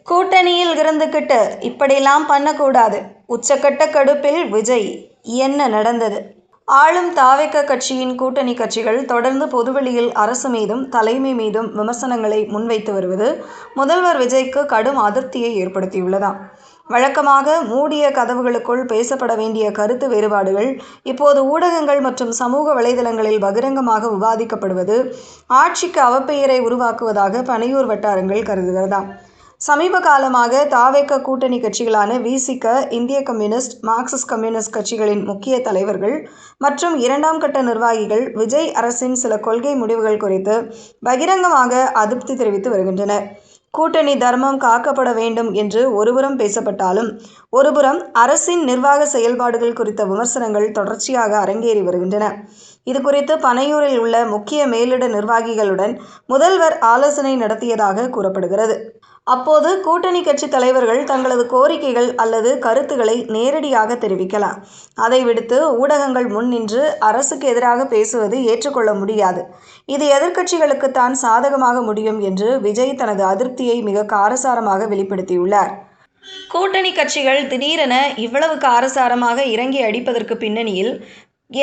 கூட்டணியில் இருந்துக்கிட்டு இப்படிலாம் பண்ணக்கூடாது. உச்சக்கட்ட கடுப்பில் விஜய். என்ன நடந்தது? ஆளும் தாவேகா கட்சியின் கூட்டணி கட்சிகள் தொடர்ந்து பொதுவெளியில் அரசு மீதும் தலைமை மீதும் விமர்சனங்களை முன்வைத்து வருவது முதல்வர் விஜய்க்கு கடும் அதிருப்தியை ஏற்படுத்தியுள்ளதாம். வழக்கமாக மூடிய கதவுகளுக்குள் பேசப்பட வேண்டிய கருத்து வேறுபாடுகள் இப்போது ஊடகங்கள் மற்றும் சமூக வலைதளங்களில் பகிரங்கமாக விவாதிக்கப்படுவது ஆட்சிக்கு அவப்பெயரை உருவாக்குவதாக பனையூர் வட்டாரங்கள் கருதுகிறதாம். சமீப காலமாக தாவேகா கூட்டணி கட்சிகளான விசிக, இந்திய கம்யூனிஸ்ட், மார்க்சிஸ்ட் கம்யூனிஸ்ட் கட்சிகளின் முக்கிய தலைவர்கள் மற்றும் இரண்டாம் கட்ட நிர்வாகிகள் விஜய் அரசின் சில கொள்கை முடிவுகள் குறித்து பகிரங்கமாக அதிருப்தி தெரிவித்து வருகின்றனர். கூட்டணி தர்மம் காக்கப்பட வேண்டும் என்று ஒருபுறம் பேசப்பட்டாலும், ஒருபுறம் அரசின் நிர்வாக செயல்பாடுகள் குறித்த விமர்சனங்கள் தொடர்ச்சியாக அரங்கேறி வருகின்றன. இதுகுறித்து பனையூரில் உள்ள முக்கிய மேலிட நிர்வாகிகளுடன் முதல்வர் ஆலோசனை நடத்தியதாக கூறப்படுகிறது. அப்போது கூட்டணி கட்சி தலைவர்கள் தங்களது கோரிக்கைகள் அல்லது கருத்துக்களை நேரடியாக தெரிவிக்கலாம். அதை விடுத்து ஊடகங்கள் முன் நின்று அரசுக்கு எதிராக பேசுவது ஏற்றுக்கொள்ள முடியாது. இது எதிர்க்கட்சிகளுக்குத்தான் சாதகமாக முடியும் என்று விஜய் தனது அதிருப்தியை மிக காரசாரமாக வெளிப்படுத்தியுள்ளார். கூட்டணி கட்சிகள் திடீரென இவ்வளவு காரசாரமாக இறங்கி அடிப்பதற்கு பின்னணியில்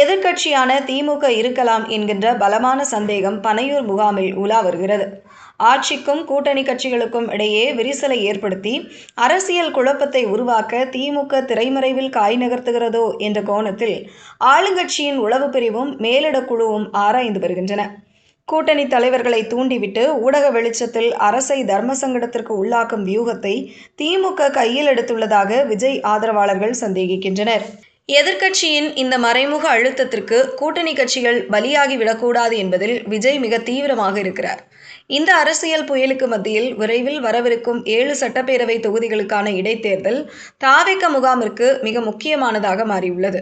எதிர்க்கட்சியான திமுக இருக்கலாம் என்கின்ற பலமான சந்தேகம் பனையூர் முகாமில் உலா வருகிறது. ஆட்சிக்கும் கூட்டணி கட்சிகளுக்கும் இடையே விரிசலை ஏற்படுத்தி அரசியல் குழப்பத்தை உருவாக்க திமுக திரைமறைவில் காய் நகர்த்துகிறதோ என்ற கோணத்தில் ஆளுங்கட்சியின் உளவு பிரிவும் மேலிடக் குழுவும் ஆராய்ந்து வருகின்றன. கூட்டணி தலைவர்களை தூண்டிவிட்டு ஊடக வெளிச்சத்தில் அரசை தர்ம சங்கடத்திற்கு உள்ளாக்கும் வியூகத்தை திமுக கையில் எடுத்துள்ளதாக விஜய் ஆதரவாளர்கள் சந்தேகிக்கின்றனர். எதிர்க்கட்சியின் இந்த மறைமுக அழுத்தத்திற்கு கூட்டணி கட்சிகள் பலியாகிவிடக்கூடாது என்பதில் விஜய் மிக தீவிரமாக இருக்கிறார். இந்த அரசியல் புயலுக்கு மத்தியில் விரைவில் வரவிருக்கும் 7 சட்டப்பேரவை தொகுதிகளுக்கான இடைத்தேர்தல் தாவேகா முகாமிற்கு மிக முக்கியமானதாக மாறியுள்ளது.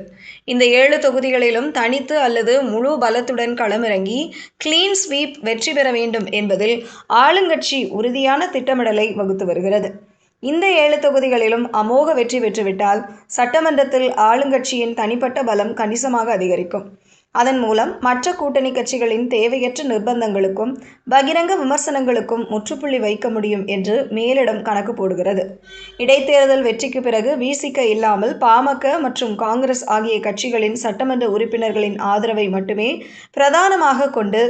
இந்த 7 தொகுதிகளிலும் தனித்து அல்லது முழு பலத்துடன் களமிறங்கி கிளீன் ஸ்வீப் வெற்றி பெற வேண்டும் என்பதில் ஆளுங்கட்சி உறுதியான திட்டமிடலை வகுத்து வருகிறது. இந்த 7 தொகுதிகளிலும் அமோக வெற்றி பெற்றுவிட்டால் சட்டமன்றத்தில் ஆளுங்கட்சியின் தனிப்பட்ட பலம் கணிசமாக அதிகரிக்கும். அதன் மூலம் மற்ற கூட்டணி கட்சிகளின் தேவையற்ற நிர்பந்தங்களுக்கும் பகிரங்க விமர்சனங்களுக்கும் முற்றுப்புள்ளி வைக்க முடியும் என்று மேலிடம் கணக்கு போடுகிறது. இடைத்தேர்தல் வெற்றிக்கு பிறகு விசிக இல்லாமல் பாமக மற்றும் காங்கிரஸ் ஆகிய கட்சிகளின் சட்டமன்ற உறுப்பினர்களின் ஆதரவை மட்டுமே பிரதானமாக கொண்டு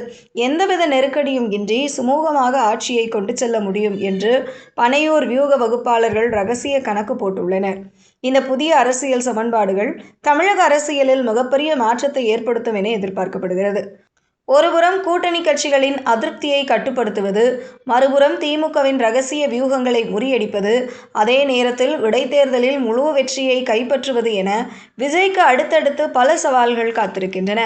எந்தவித நெருக்கடியும் இன்றி சுமூகமாக ஆட்சியை கொண்டு செல்ல முடியும் என்று பனையூர் வியூக வகுப்பாளர்கள் ரகசிய கணக்கு போட்டுள்ளனர். இந்த புதிய அரசியல் சமன்பாடுகள் தமிழக அரசியலில் மிகப்பெரிய மாற்றத்தை ஏற்படுத்தும் என எதிர்பார்க்கப்படுகிறது. ஒருபுறம் கூட்டணி கட்சிகளின் அதிருப்தியை கட்டுப்படுத்துவது, மறுபுறம் திமுகவின் ரகசிய வியூகங்களை முறியடிப்பது, அதே நேரத்தில் இடைத்தேர்தலில் முழு வெற்றியை கைப்பற்றுவது என விஜய்க்கு அடுத்தடுத்து பல சவால்கள் காத்திருக்கின்றன.